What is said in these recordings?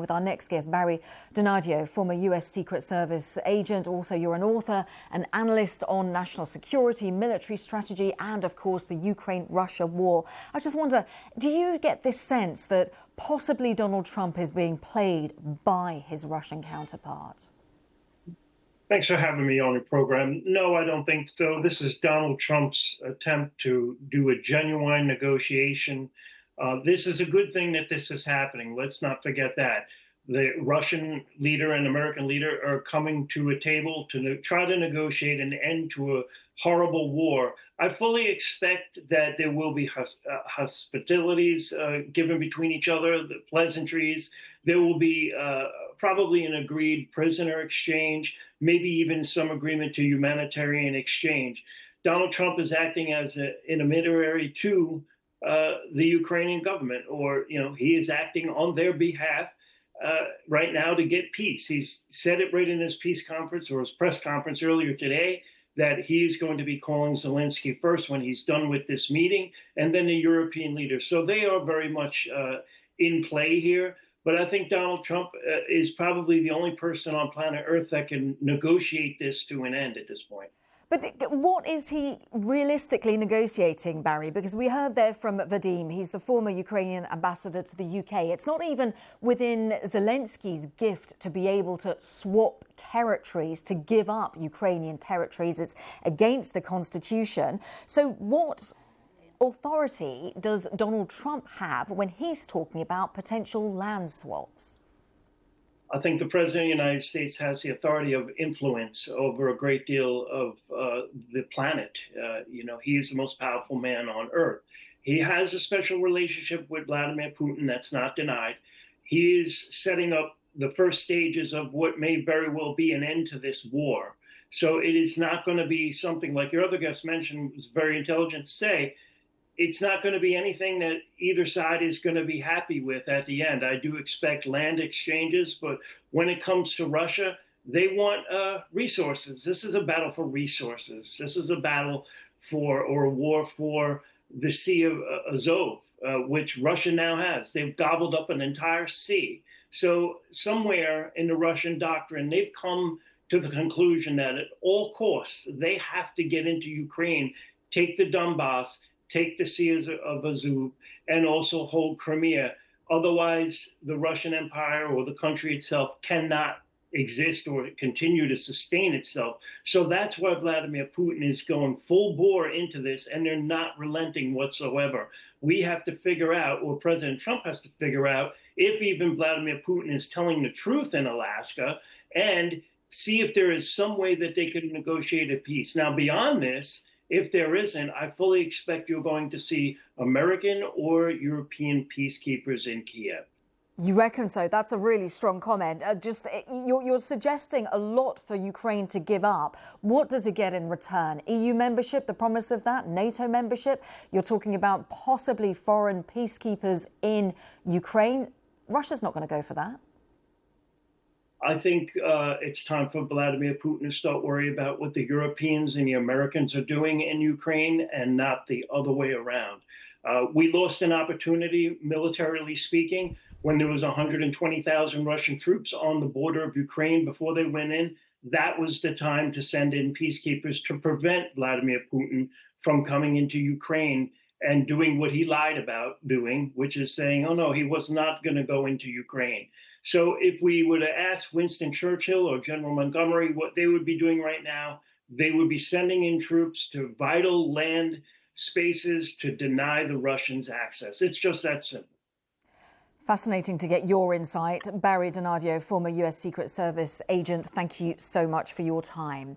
with our next guest, Barry Donadio, former US Secret Service agent. Also, you're an author, an analyst on national security, military strategy, and of course, the Ukraine-Russia war. I just wonder, do you get this sense that possibly Donald Trump is being played by his Russian counterpart? Thanks for having me on your program. No, I don't think so. This is Donald Trump's attempt to do a genuine negotiation. This is a good thing that this is happening. Let's not forget that. The Russian leader and American leader are coming to a table to try to negotiate an end to a horrible war. I fully expect that there will be hospitalities given between each other, the pleasantries. There will be probably an agreed prisoner exchange, maybe even some agreement to humanitarian exchange. Donald Trump is acting as an intermediary to the Ukrainian government, or he is acting on their behalf right now to get peace. He's said it right in his peace conference or his press conference earlier today that he's going to be calling Zelensky first when he's done with this meeting, and then the European leaders. So they are very much in play here. But I think Donald Trump is probably the only person on planet Earth that can negotiate this to an end at this point. But what is he realistically negotiating, Barry? Because we heard there from Vadim, he's the former Ukrainian ambassador to the UK. It's not even within Zelensky's gift to be able to swap territories, to give up Ukrainian territories. It's against the Constitution. So what authority does Donald Trump have when he's talking about potential land swaps? I think the president of the United States has the authority of influence over a great deal of the planet. He is the most powerful man on earth. He has a special relationship with Vladimir Putin that's not denied. He is setting up the first stages of what may very well be an end to this war. So it is not going to be something like your other guest mentioned, was very intelligent to say, it's not going to be anything that either side is going to be happy with at the end. I do expect land exchanges, but when it comes to Russia, they want resources. This is a battle for resources. This is a battle for, or a war for the Sea of Azov, which Russia now has. They've gobbled up an entire sea. So somewhere in the Russian doctrine, they've come to the conclusion that at all costs, they have to get into Ukraine, take the Donbass, take the Sea of Azov, and also hold Crimea. Otherwise, the Russian Empire or the country itself cannot exist or continue to sustain itself. So that's why Vladimir Putin is going full bore into this, and they're not relenting whatsoever. We have to figure out, or President Trump has to figure out, if even Vladimir Putin is telling the truth in Alaska, and see if there is some way that they could negotiate a peace. Now, beyond this, if there isn't, I fully expect you're going to see American or European peacekeepers in Kiev. You reckon so? That's a really strong comment. You're suggesting a lot for Ukraine to give up. What does it get in return? EU membership, the promise of that? NATO membership? You're talking about possibly foreign peacekeepers in Ukraine. Russia's not going to go for that. I think it's time for Vladimir Putin to start worrying about what the Europeans and the Americans are doing in Ukraine and not the other way around. We lost an opportunity, militarily speaking, when there was 120,000 Russian troops on the border of Ukraine before they went in. That was the time to send in peacekeepers to prevent Vladimir Putin from coming into Ukraine and doing what he lied about doing, which is saying, oh, no, he was not going to go into Ukraine. So if we were to ask Winston Churchill or General Montgomery what they would be doing right now, they would be sending in troops to vital land spaces to deny the Russians access. It's just that simple. Fascinating to get your insight. Barry Donadio, former US Secret Service agent, thank you so much for your time.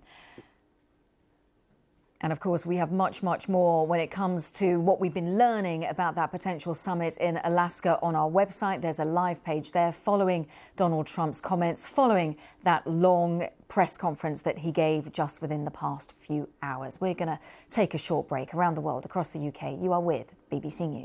And of course, we have much, much more when it comes to what we've been learning about that potential summit in Alaska on our website. There's a live page there following Donald Trump's comments, following that long press conference that he gave just within the past few hours. We're going to take a short break around the world, across the UK. You are with BBC News.